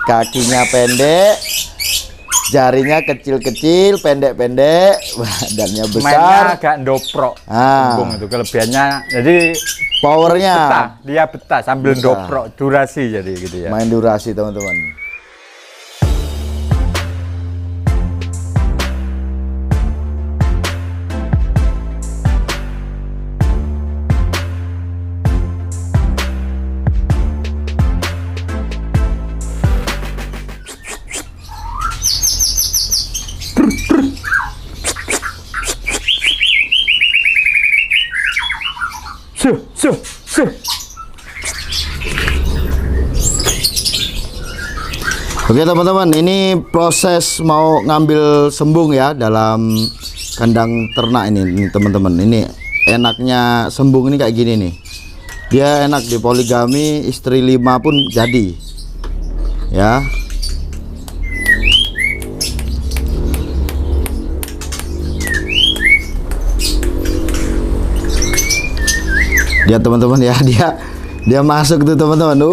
Kakinya pendek, jarinya kecil-kecil, pendek-pendek, badannya besar. Mainnya agak ndoprok. Sembung itu kelebihannya. Jadi powernya dia betah sambil ndoprok, durasi jadi gitu ya. Main durasi teman-teman. Oke teman-teman, ini proses mau ngambil sembung ya dalam kandang ternak ini teman-teman. Ini enaknya sembung ini kayak gini nih. Dia enak di poligami, istri 5 pun jadi. Ya. Dia teman-teman ya, dia masuk tuh teman-teman.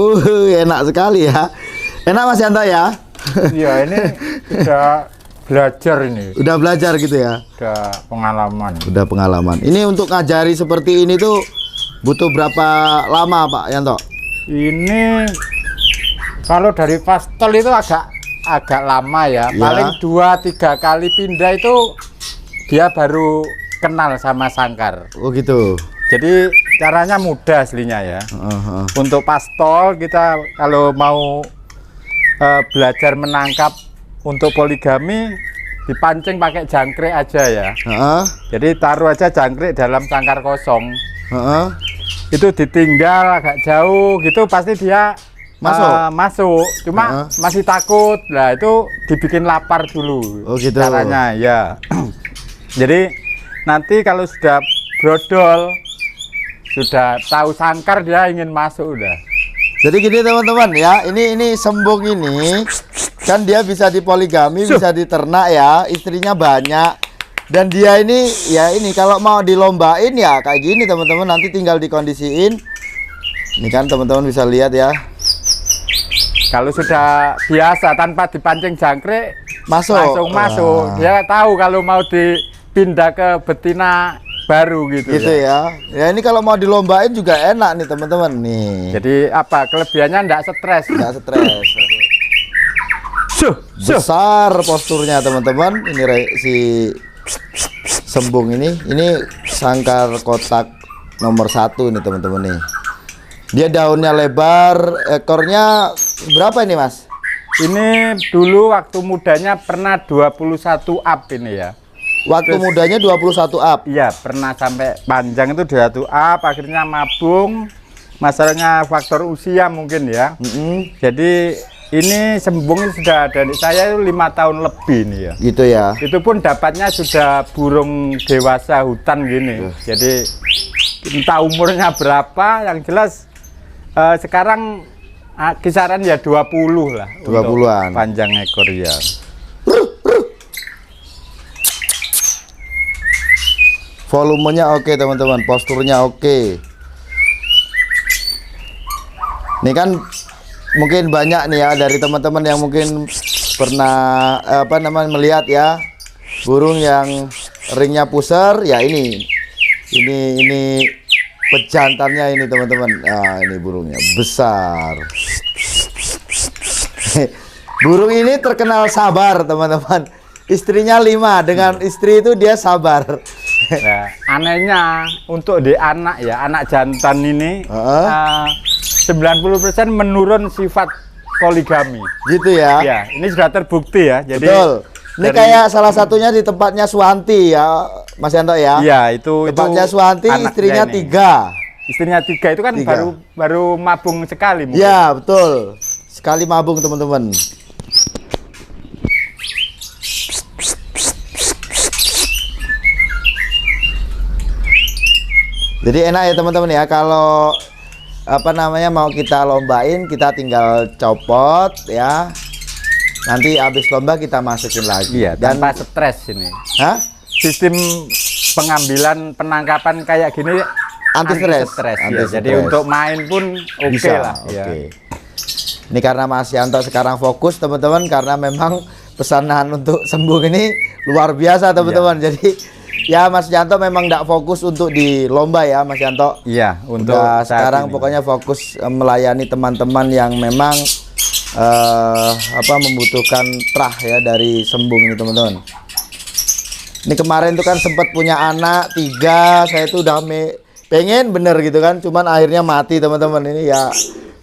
Enak sekali ya. Enak Mas Yanto ya? Iya, ini udah belajar ini. Udah belajar gitu ya? Udah pengalaman. Udah pengalaman. Ini untuk ngajari seperti ini tuh butuh berapa lama Pak Yanto? Ini kalau dari pastol itu agak lama ya. Paling 2-3 kali pindah itu dia baru kenal sama sangkar. Oh gitu. Jadi caranya mudah aslinya ya. Untuk pastol kita kalau mau belajar menangkap untuk poligami dipancing pakai jangkrik aja ya. Jadi taruh aja jangkrik dalam sangkar kosong. Itu ditinggal agak jauh gitu pasti dia masuk. Cuma masih takut. Nah itu dibikin lapar dulu. Oh gitu. Caranya ya. Jadi nanti kalau sudah brodol, sudah tahu sangkar dia ingin masuk udah. Jadi gini teman-teman ya, ini sembung ini kan dia bisa dipoligami, bisa diternak ya, istrinya banyak. Dan dia ini ya ini kalau mau dilombain ya kayak gini teman-teman, nanti tinggal dikondisiin. Ini kan teman-teman bisa lihat ya. Kalau sudah biasa tanpa dipancing jangkrik langsung masuk. Dia tahu kalau mau dipindah ke betina baru gitu ya. Ya ini kalau mau dilombain juga enak nih teman-teman nih. Jadi apa kelebihannya enggak stres. Besar posturnya teman-teman. Ini si sembung ini sangkar kotak nomor 1 nih teman-teman nih. Dia daunnya lebar, ekornya berapa ini Mas? Ini dulu waktu mudanya pernah 21 up ini ya. Waktu mudanya 21 up. Iya, pernah sampai panjang itu 21 up, akhirnya mabung. Masalahnya faktor usia mungkin ya. Jadi ini sembung sudah dari saya itu 5 tahun lebih nih ya. Gitu ya. Itu pun dapatnya sudah burung dewasa hutan gini. Jadi entah umurnya berapa, yang jelas sekarang kisaran ya 20 lah. 20-an. Panjang ekor ya. Volumenya oke teman-teman, posturnya oke. Ini kan mungkin banyak nih ya dari teman-teman yang mungkin pernah melihat ya burung yang ringnya pusar ya ini pejantannya ini teman-teman. Nah, ini burungnya besar. Burung ini terkenal sabar teman-teman. Istrinya 5, dengan istri itu dia sabar. Nah, anehnya untuk di anak ya, anak jantan ini 90% menurun sifat poligami. Gitu ya? Ya, ini sudah terbukti ya. Jadi betul. Ini kayak salah satunya di tempatnya Suwanti ya, Mas Yanto ya? Iya, itu tempatnya Suwanti, istrinya 3. Istrinya 3 itu kan baru mabung sekali mungkin. Ya, betul. Sekali mabung teman-teman. Jadi enak ya teman-teman ya, kalau mau kita lombain, kita tinggal copot ya. Nanti habis lomba kita masukin lagi. Iya, tanpa stres ini. Hah? sistem pengambilan penangkapan kayak gini Anti stres. Ya. Jadi untuk main pun oke lah. Ya. Ini karena Mas Yanto sekarang fokus teman-teman, karena memang pesanan untuk sembung ini luar biasa teman-teman. Jadi ya Mas Yanto memang tidak fokus untuk di lomba ya Mas Yanto. Iya, untuk sekarang pokoknya fokus melayani teman-teman yang memang membutuhkan trah ya dari sembung ini teman-teman. Ini kemarin tuh kan sempat punya anak 3, saya tuh udah pengen bener gitu kan, cuman akhirnya mati teman-teman. Ini ya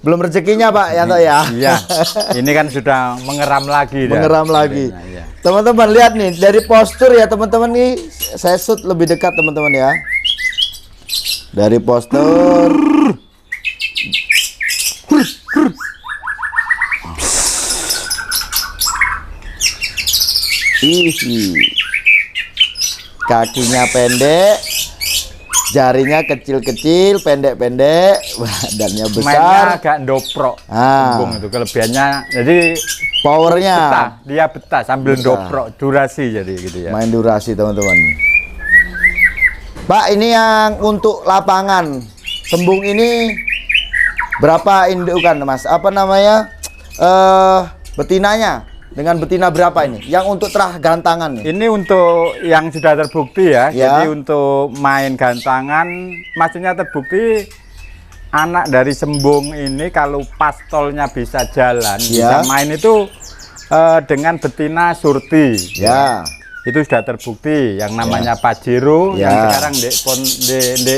belum rezekinya Pak Yanto ya. Iya. Ini kan sudah mengeram lagi. Mengeram lagi. Ya. Teman-teman lihat nih dari postur ya teman-teman, nih saya shoot lebih dekat teman-teman ya. Dari postur. Kakinya pendek, jarinya kecil-kecil, pendek-pendek, badannya besar. Mainnya agak ndoprok. Itu kelebihannya. Jadi powernya dia betah sambil ndoprok, durasi jadi gitu ya. Main durasi teman-teman. Pak, ini yang untuk lapangan sembung ini berapa indukan Mas? Apa namanya? Betinanya. Dengan betina berapa ini? Yang untuk terah gantangan nih. Ini untuk yang sudah terbukti ya. Jadi untuk main gantangan, maksudnya terbukti anak dari sembung ini kalau pastolnya bisa jalan, bisa main itu dengan betina surti. Ya. Itu sudah terbukti. Yang namanya Pajero, yang sekarang di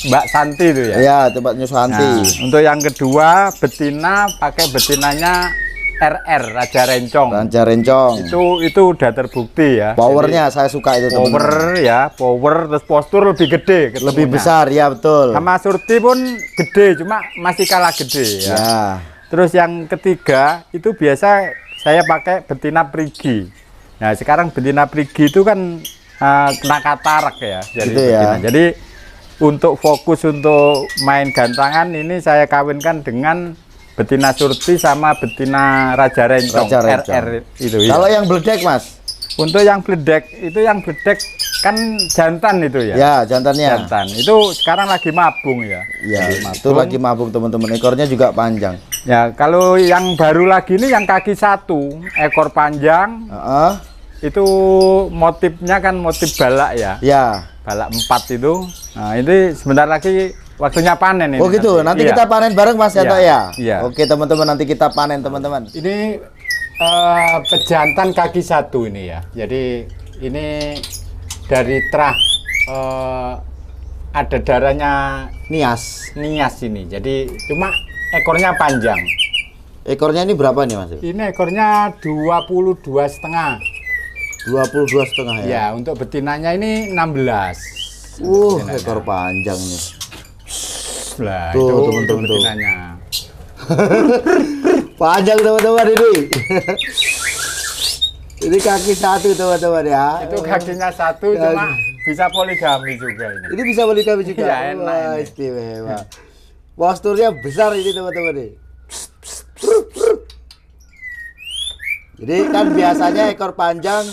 Mbak Santi itu ya. Iya, tempatnya Santi. Nah, untuk yang kedua betina pakai betinanya RR Raja Rencong. Raja Rencong. Itu udah terbukti ya. Powernya saya suka itu teman-teman. Power terus postur lebih gede, lebih besar ya betul. Sama surti pun gede, cuma masih kalah gede ya. Terus yang ketiga itu biasa saya pakai betina Prigi. Nah sekarang betina Prigi itu kan kena katarak ya. Jadi untuk fokus untuk main gantangan ini saya kawinkan dengan betina surti sama betina Raja Rencong. RR itu. Kalau yang bledek Mas? Untuk yang bledek kan jantan itu ya. Ya jantannya. Jantan itu sekarang lagi mabung ya. Iya. Itu lagi mabung teman-teman. Ekornya juga panjang. Ya kalau yang baru lagi ini yang kaki 1 ekor panjang. Itu motifnya kan motif balak ya. Ya. Balak 4 itu. Nah ini sebentar lagi waktunya panen ini. Oh gitu, nanti kita panen bareng Mas Yanto ya? Iya. Oke teman-teman, nanti kita panen teman-teman. Ini pejantan kaki 1 ini ya. Jadi ini dari terah ada darahnya nias ini. Jadi cuma ekornya panjang. Ekornya ini berapa nih Mas? Ini ekornya 22,5. 22,5 ya? Ya, untuk betinanya ini 16. Ekor panjang nih. Lah, tuh itu teman-teman betinanya. Panjang teman-teman ini. Ini kaki 1 teman-teman ya. Itu kakinya 1 cuma bisa poligami juga ini. Ini bisa poligami juga. Ya, enak ini. Istimewa. Posturnya besar ini teman-teman nih. Jadi kan biasanya ekor panjang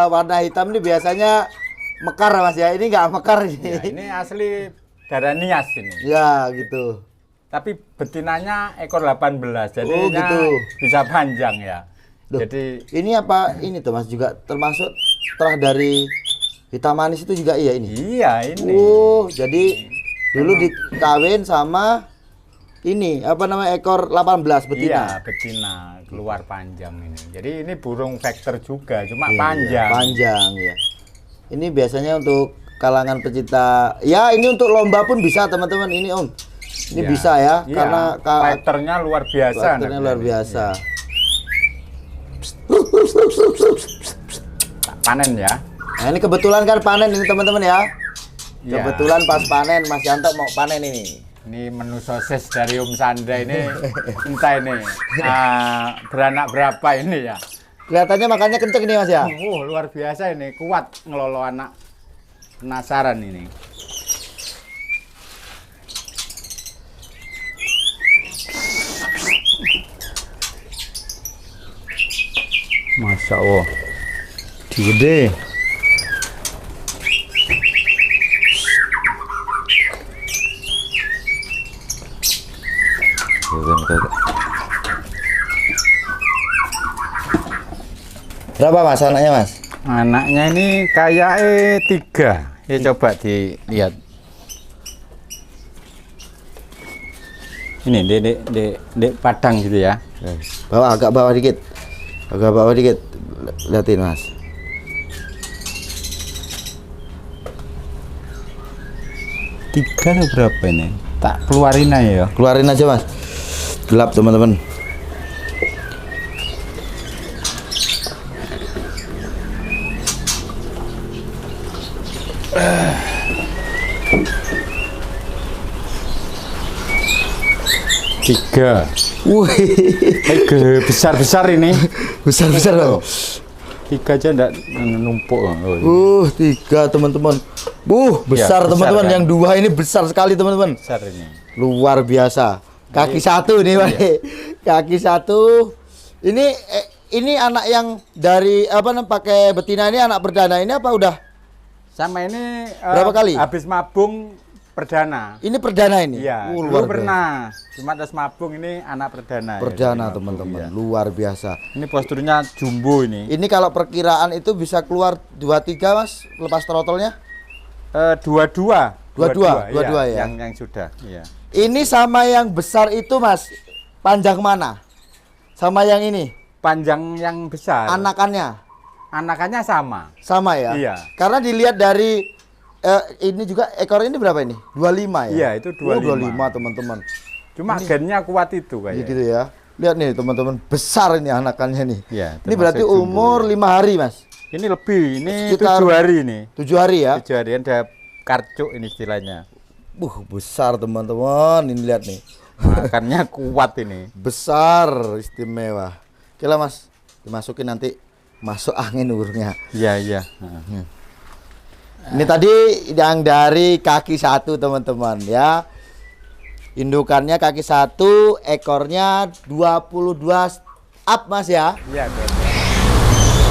warna hitam ini biasanya mekar Mas ya. Ini nggak mekar ini. Ya, ini asli darah nias ini. Ya gitu. Tapi betinanya ekor 18. Jadi gitu. bisa panjang ya. Jadi ini apa ini tuh Mas, juga termasuk terah dari hitam manis itu juga iya ini? Iya ini. Jadi dulu dikawin sama ini apa namanya ekor 18 betina. Iya betina keluar panjang ini. Jadi ini burung vector juga, cuma panjang. Panjang ya. Ini biasanya untuk kalangan pecinta. Ya ini untuk lomba pun bisa teman-teman ini Om. Ini bisa ya, karena fighternya luar biasa. Fighternya luar biasa. Panen ya. Nah ini kebetulan kan panen ini teman-teman ya. Kebetulan pas panen Mas Yanto mau panen ini. Ini menu sosis dari Om Sandra ini entah ini beranak berapa ini ya. Kelihatannya makannya kenceng nih Mas ya. Luar biasa ini, kuat ngelolo anak. Penasaran ini. Masya Allah, gede. Berapa Mas anaknya Mas? Anaknya ini kayak 3. Ya coba dilihat. Ini dek padang gitu ya. Bawa agak bawah dikit. Agak bawah dikit. Lihatin Mas. Tiga atau berapa ini? Tak keluarin aja ya. Keluarin aja Mas. Gelap teman-teman. Tiga. Wih, Besar-besar ini. besar-besar loh. 3 aja enggak numpuk. Oh, 3 teman-teman. Besar besar teman-teman. kan? Yang 2 ini besar sekali teman-teman. besar ini. Luar biasa. Kaki 1 nih Pak. Kaki 1. Ini anak yang dari apa namanya pakai betina ini anak perdana ini apa udah? Sama ini Berapa kali? Habis mabung perdana. Ini perdana ini. Iya, Luar dulu biasa. pernah. Cuma atas mabung ini anak perdana. Perdana dari mabung, teman-teman. iya. Luar biasa. Ini posturnya jumbo ini. Ini kalau perkiraan itu bisa keluar 2-3 Mas lepas trotolnya? Dua-dua ya. Yang sudah. Iya. Ini sama yang besar itu Mas. Panjang mana? Sama yang ini. Panjang yang besar. Anakannya sama. sama ya? Iya. Karena dilihat dari ini juga ekor ini berapa ini? 25 ya? Iya, itu 25. 25 teman-teman. Cuma gennya kuat itu Ini kayaknya. gitu ya. Lihat nih teman-teman, besar ini anakannya nih. Iya, Ini berarti termasuk umur jumbo. 5 hari Mas. Ini lebih. Ini Sekitar 7 hari ini. 7 hari ya? 7 hari ada karcuk ini istilahnya. Besar teman-teman. Ini lihat nih. Makannya kuat ini. Besar, istimewa. Oke lah Mas, dimasukin nanti masuk angin urungnya. Iya, iya. Ini tadi yang dari kaki 1 teman-teman ya. Indukannya kaki 1, ekornya 22 up Mas ya. Iya,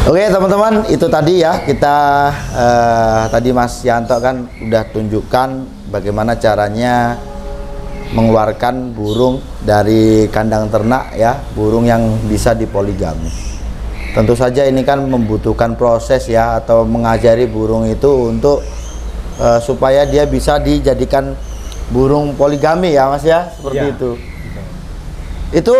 Oke teman-teman, itu tadi ya kita tadi Mas Yanto kan udah tunjukkan bagaimana caranya mengeluarkan burung dari kandang ternak ya, burung yang bisa dipoligami. Tentu saja ini kan membutuhkan proses ya, atau mengajari burung itu untuk supaya dia bisa dijadikan burung poligami ya Mas ya, seperti Ya. itu. Itu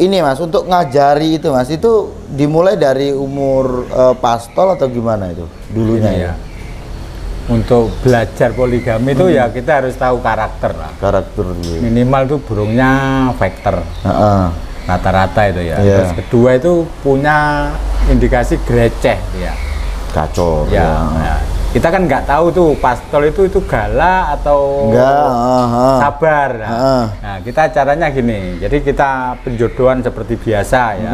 ini Mas, untuk ngajari itu Mas, itu dimulai dari umur pastol atau gimana itu dulunya Ini ya? Untuk belajar poligami itu ya kita harus tahu karakter lah. Karakter dulu. Minimal tuh burungnya vector. Heeh. Rata-rata itu ya. Iya. Terus kedua itu punya indikasi greceh ya. Kacor Ya. Nah, kita kan nggak tahu tuh pastol itu galak atau Enggak, sabar. Nah, Heeh. nah, kita caranya gini. Jadi kita penjodohan seperti biasa ya.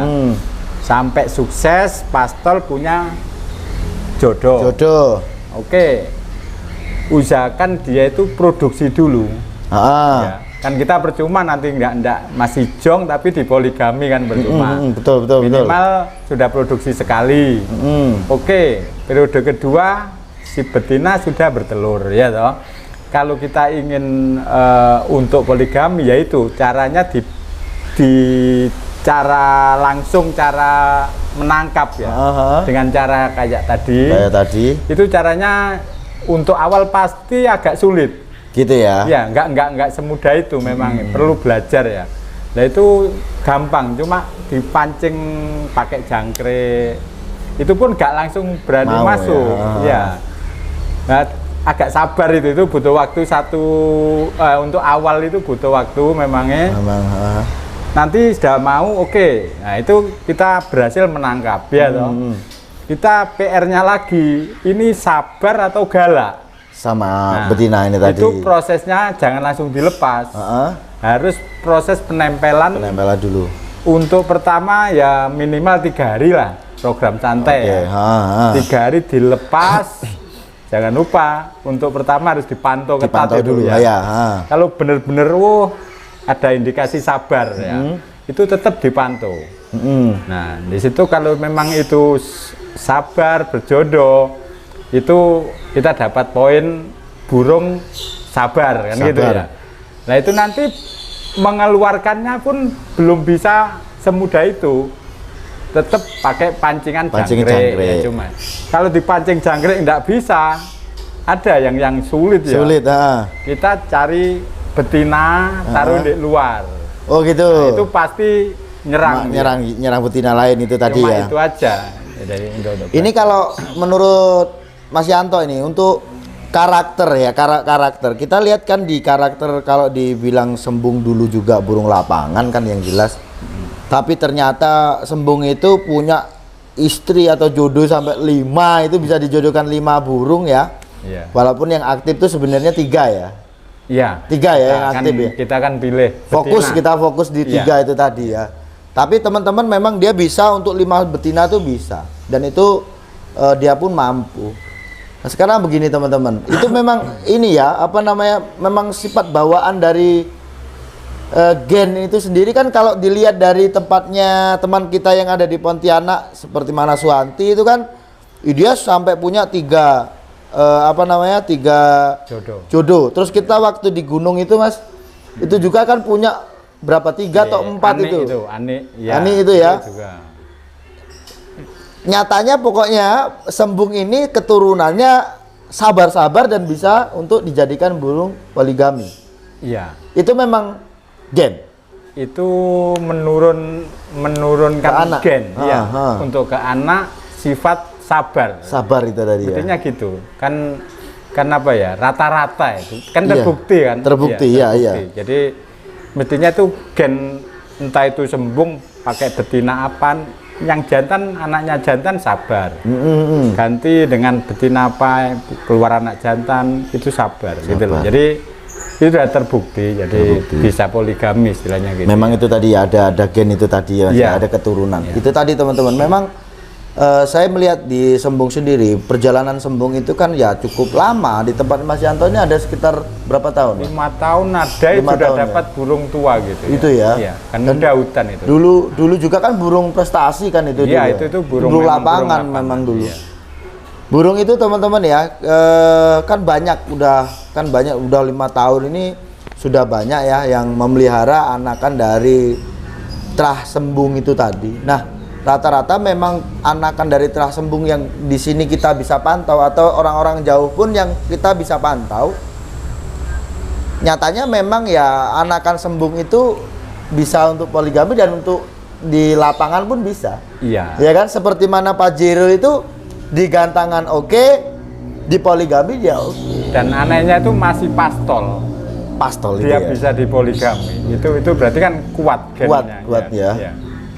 Sampai sukses pastol punya jodoh. Jodoh. Oke. Usahakan dia itu produksi dulu. Ya. Kan kita percuma nanti enggak masih jong tapi di poligami kan percuma. Betul. Minimal sudah produksi sekali. Oke, periode kedua si betina sudah bertelur ya toh. Kalau kita ingin untuk poligami yaitu caranya di cara langsung, cara menangkap ya. Dengan cara kayak tadi. Itu caranya untuk awal pasti agak sulit. Gitu ya. Ya, enggak semudah itu memang perlu belajar ya. Nah itu gampang, cuma dipancing pakai jangkrik. Itu pun enggak langsung berani Mau, masuk. Ya. Nah, agak sabar itu butuh waktu untuk awal itu butuh waktu memangnya. Nanti sudah mau oke. Nah, itu kita berhasil menangkap ya toh. Kita PR-nya lagi, ini sabar atau galak? Sama betina ini tadi. Itu prosesnya jangan langsung dilepas. Harus proses penempelan dulu. Untuk pertama ya minimal 3 hari lah, program santai ya. 3 hari dilepas. Jangan lupa untuk pertama harus dipantau ketat dulu ya. Kalau benar-benar ada indikasi sabar ya, itu tetap dipantau. Nah di situ kalau memang itu sabar berjodoh, itu kita dapat poin burung sabar kan gitu ya. Nah itu nanti mengeluarkannya pun belum bisa semudah itu. tetap pakai pancingan Pancing jangkrik. jangkrik. Ya, cuma kalau dipancing jangkrik enggak bisa. Ada yang sulit ya. Sulit, Kita cari betina taruh di luar. Oh gitu. Nah, itu pasti nyerang. Nyerang betina lain itu tadi Cuma ya. itu aja. Dari Ini kalau menurut Mas Yanto ini untuk karakter ya, karakter. Kita lihat kan di karakter kalau dibilang Sembung dulu juga burung lapangan kan yang jelas. Tapi ternyata Sembung itu punya istri atau jodoh sampai 5, itu bisa dijodohkan 5 burung ya. Iya. Walaupun yang aktif itu sebenarnya 3 ya. Iya. 3 ya yang aktif ya. Kita kan pilih Fokus, betina. kita fokus di 3 itu tadi ya. Tapi teman-teman memang dia bisa untuk 5 betina tuh bisa. Dan itu dia pun mampu. Nah, sekarang begini teman-teman. Itu memang ini ya, apa namanya? Memang sifat bawaan dari gen itu sendiri kan kalau dilihat dari tempatnya teman kita yang ada di Pontianak seperti Mana Suwanti itu kan dia sampai punya 3 jodoh. Terus kita waktu di gunung itu Mas, itu juga kan punya berapa 3 atau 4 itu. Ani itu ya. Itu juga. Nyatanya pokoknya Sembung ini keturunannya sabar-sabar dan bisa untuk dijadikan burung poligami. Iya. Itu memang gen. Itu menurunkan Ke anak. gen ya. Aha. Untuk ke anak sifat sabar. Sabar itu tadi ya. Buktinya gitu. Kan apa ya? Rata-rata itu. Kan Iya. terbukti kan? Terbukti, iya. Jadi mestinya itu gen entah itu Sembung pakai betina apaan, yang jantan anaknya jantan sabar. Ganti dengan betina apa keluar anak jantan itu sabar. Gitu loh. Jadi itu sudah terbukti, jadi bisa poligami istilahnya gitu. Memang itu tadi ya, ada gen itu tadi ya, Iya. ada keturunan. Iya. Itu tadi teman-teman. Memang saya melihat di Sembung sendiri, perjalanan Sembung itu kan ya cukup lama. Di tempat Mas Yanto ini ada sekitar berapa tahun? 5 tahun ada 5 sudah tahun, dapat burung tua gitu. Itu ya? Iya, kan udah hutan itu. Dulu juga kan burung prestasi kan itu. Iya, dulu ya? itu burung lapangan burung memang dulu. Iya. Burung itu teman-teman ya, kan banyak udah 5 tahun ini sudah banyak ya yang memelihara anakan dari terah Sembung itu tadi. Nah, rata-rata memang anakan dari terah Sembung yang di sini kita bisa pantau atau orang-orang jauh pun yang kita bisa pantau. Nyatanya memang ya anakan Sembung itu bisa untuk poligami dan untuk di lapangan pun bisa. Iya. Ya kan, seperti mana Pajero itu di gantangan oke, di poligami dia oke. Dan anehnya itu masih pastol. Pastol Dia itu ya. bisa dipoligami. Itu berarti kan kuat gennya. Kuat ya. Iya.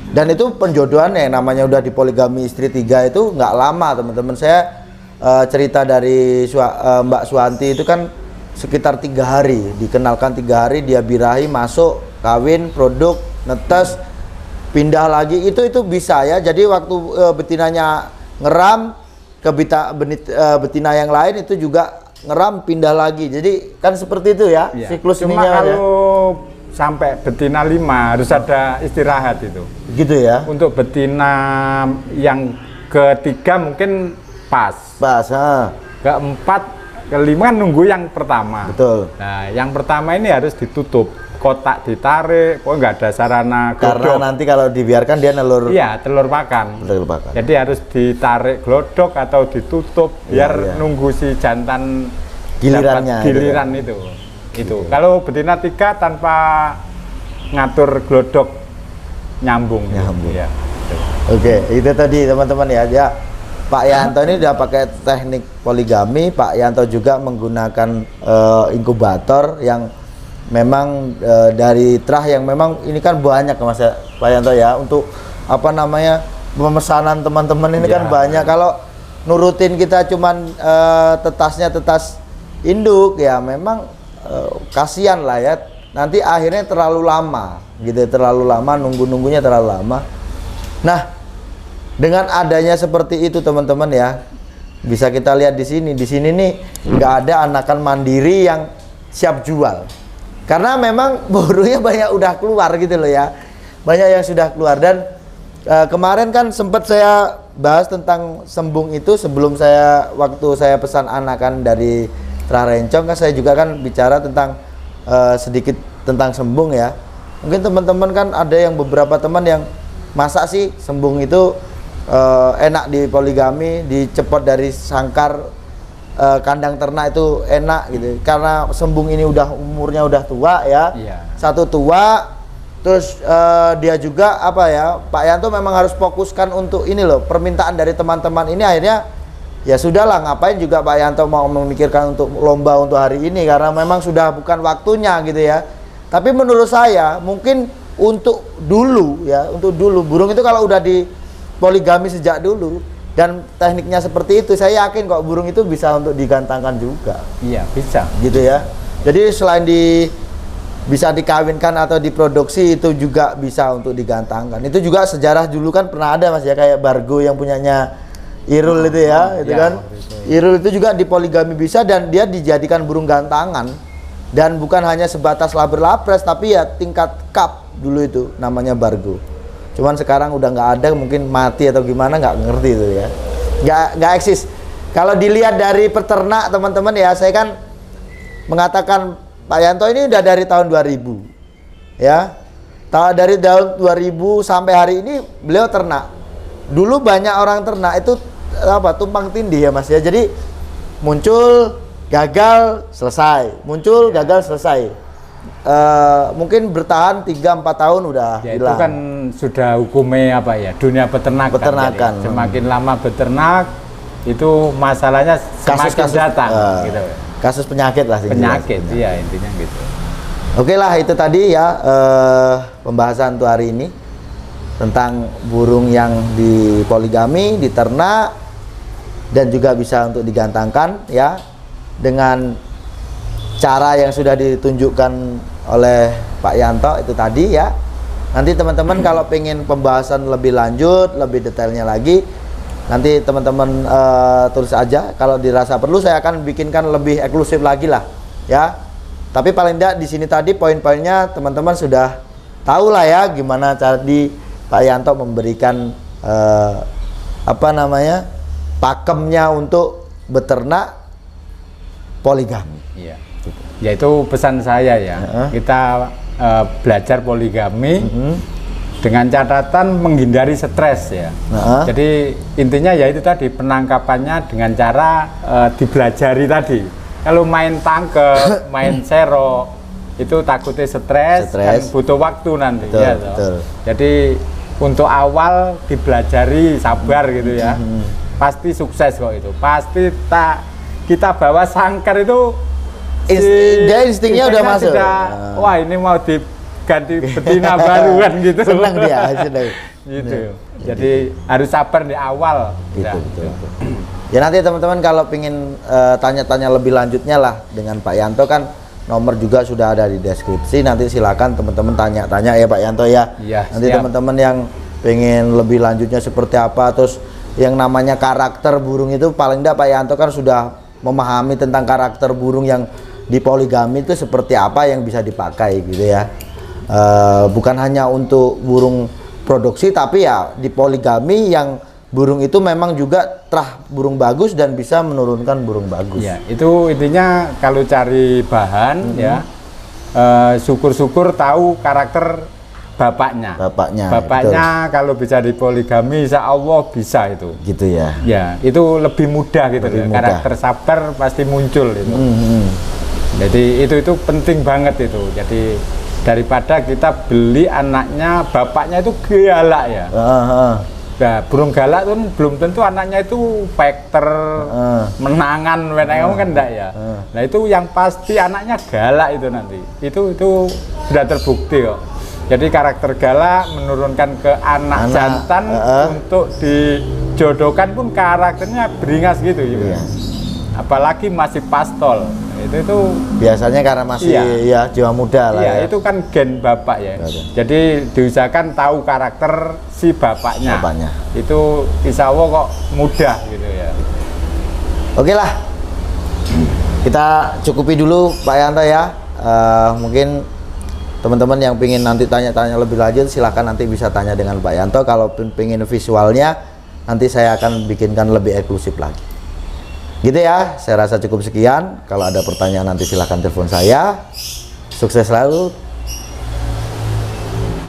Dan itu penjodohannya namanya udah di poligami istri 3 itu nggak lama teman-teman. Saya cerita dari Mbak Suwanti itu kan sekitar 3 hari, dikenalkan 3 hari dia birahi, masuk, kawin, produk, netes, pindah lagi, itu bisa ya. Jadi waktu betinanya ngeram ke betina yang lain itu juga ngeram, pindah lagi. Jadi kan seperti itu ya, Iya. siklus Cuma ininya kalau ya. sampai betina 5 harus ada istirahat itu. Gitu ya. Untuk betina yang ketiga mungkin pas. Keempat, kelima kan nunggu yang pertama. Betul. Nah, yang pertama ini harus ditutup, kotak ditarik, pokoknya nggak ada sarana Karena glodok. nanti kalau dibiarkan dia nelur. Iya, telur pakan. Telur pakan. Jadi harus ditarik glodok atau ditutup Iya, biar iya. nunggu si jantan Gilirannya, dapat giliran itu. Kalau betina 3 tanpa ngatur glodok nyambung. Nyambung. Ya. Oke, itu tadi teman-teman ya. Pak Yanto ini udah pakai teknik poligami. Pak Yanto juga menggunakan inkubator yang memang dari terah yang memang ini kan banyak Mas Pak Yanto ya, untuk apa namanya pemesanan teman-teman ini kan banyak. Kalau nurutin kita cuman tetas induk ya memang kasihan lah ya, nanti akhirnya terlalu lama gitu, terlalu lama, nunggunya terlalu lama. Nah, dengan adanya seperti itu teman-teman ya, bisa kita lihat di sini nih nggak ada anakan mandiri yang siap jual, karena memang burungnya banyak udah keluar gitu loh ya, banyak yang sudah keluar. Dan kemarin kan sempat saya bahas tentang Sembung itu sebelum waktu saya pesan anakan dari terah rencong kan, saya juga kan bicara tentang sedikit tentang Sembung ya. Mungkin teman-teman kan ada yang beberapa teman yang masa sih Sembung itu enak di poligami, dicepot dari sangkar kandang ternak itu enak gitu. Karena Sembung ini udah umurnya udah tua ya. Satu tua, terus dia juga apa ya, Pak Yanto memang harus fokuskan untuk ini loh, permintaan dari teman-teman ini akhirnya ya sudahlah, ngapain juga Pak Yanto mau memikirkan untuk lomba untuk hari ini karena memang sudah bukan waktunya gitu ya. Tapi menurut saya mungkin untuk dulu ya, untuk dulu burung itu kalau udah di poligami sejak dulu dan tekniknya seperti itu, saya yakin kok burung itu bisa untuk digantangkan juga. Iya, bisa. Gitu ya. Jadi selain bisa dikawinkan atau diproduksi, itu juga bisa untuk digantangkan. Itu juga sejarah dulu kan pernah ada Mas ya, kayak Bargo yang punyanya Irul itu ya, itu kan. Irul itu juga di poligami bisa dan dia dijadikan burung gantangan. Dan bukan hanya sebatas laber-lapres, tapi ya tingkat cup dulu itu namanya Bargo. Cuman sekarang udah nggak ada, mungkin mati atau gimana, nggak ngerti itu ya. Nggak eksis. Kalau dilihat dari peternak teman-teman ya, saya kan mengatakan Pak Yanto ini udah dari tahun 2000 ya. Dari tahun 2000 sampai hari ini beliau ternak. Dulu banyak orang ternak itu apa, tumpang tindih ya Mas ya. Jadi muncul, gagal, selesai. Muncul, gagal, selesai. Mungkin bertahan 3-4 tahun udah ya, hilang. itu kan sudah hukumnya apa ya, dunia peternakan. Jadi, semakin lama beternak itu masalahnya semakin datang gitu. Kasus penyakit lah. Penyakit, iya intinya gitu. Oke lah, itu tadi ya pembahasan untuk hari ini tentang burung yang di poligami, diternak dan juga bisa untuk digantangkan ya, dengan cara yang sudah ditunjukkan oleh Pak Yanto itu tadi ya. Nanti teman-teman kalau pengen pembahasan lebih lanjut, lebih detailnya lagi, nanti teman-teman tulis aja. Kalau dirasa perlu saya akan bikinkan lebih eksklusif lagi lah ya. Tapi paling tidak di sini tadi poin-poinnya teman-teman sudah tahu lah ya, gimana cara di Pak Yanto memberikan apa namanya, pakemnya untuk beternak poligami. Iya. Yaitu pesan saya ya, kita belajar poligami dengan catatan menghindari stres ya. Jadi intinya ya itu tadi, penangkapannya dengan cara dibelajari tadi. Kalau main tangkep, main sero, itu takutnya stres dan butuh waktu nanti. Betul, ya, betul. Jadi untuk awal dibelajari, sabar gitu ya. Pasti sukses kok itu. Pasti kita bawa sangkar itu dia instingnya udah masuk. Wah, ini mau diganti betina baruan gitu. Senang dia, senang. Gitu. Jadi harus sabar di awal. Gitu, betul. Ya nanti teman-teman kalau pingin tanya-tanya lebih lanjutnya lah dengan Pak Yanto, kan nomor juga sudah ada di deskripsi. Nanti silakan teman-teman tanya-tanya ya Pak Yanto ya. Iya, nanti teman-teman yang pengen lebih lanjutnya seperti apa, terus yang namanya karakter burung itu paling enggak Pak Yanto kan sudah memahami tentang karakter burung yang di poligami itu seperti apa yang bisa dipakai gitu ya. Bukan hanya untuk burung produksi, tapi ya di poligami yang burung itu memang juga burung bagus dan bisa menurunkan burung bagus. Ya, itu intinya kalau cari bahan ya, syukur-syukur tahu karakter bapaknya. Bapaknya kalau bisa di poligami, insya Allah bisa itu. Gitu ya. Ya, itu lebih mudah gitu. Lebih mudah. Karakter sabar pasti muncul itu. Jadi itu penting banget itu. Jadi daripada kita beli anaknya, bapaknya itu galak ya. Nah, burung galak tuh belum tentu anaknya itu faktor menangan, kan enggak ya. Nah itu yang pasti anaknya galak itu nanti. Itu sudah terbukti kok. Jadi karakter galak menurunkan ke anak jantan untuk dijodohkan pun karakternya beringas gitu ya. Apalagi masih pastol. Itu biasanya karena masih ya jiwa muda lah. Iya, itu kan gen bapak ya. Jadi diusahakan tahu karakter si bapaknya. Itu insya Allah kok mudah gitu ya. Oke lah, kita cukupi dulu Pak Yanto ya. Mungkin teman-teman yang pengen nanti tanya-tanya lebih lanjut, silahkan nanti bisa tanya dengan Pak Yanto. Kalau pengen visualnya, nanti saya akan bikinkan lebih eksklusif lagi. Gitu ya, saya rasa cukup sekian. Kalau ada pertanyaan nanti silahkan telepon saya. Sukses selalu.